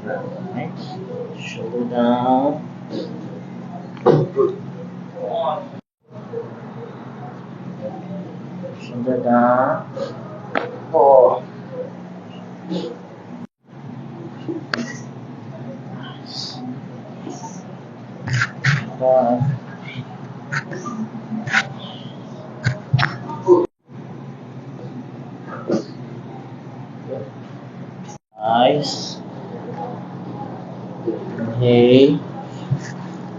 Right. Shoulder down. Shoulder down. Oh. Nice. Down. Nice. Inhale.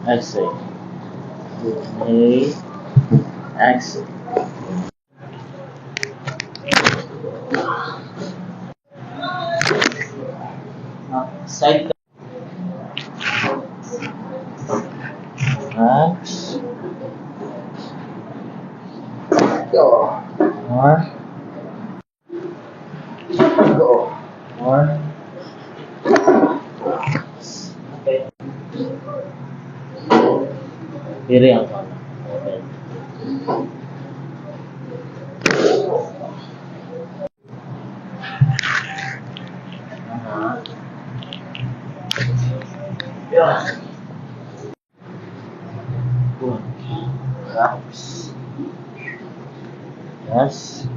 Exhale. Inhale. Exhale. Side. Relax. Go. More. Go. More. Okay. Diri ang kana. Okay. Yeah. Good. Relax. Yes.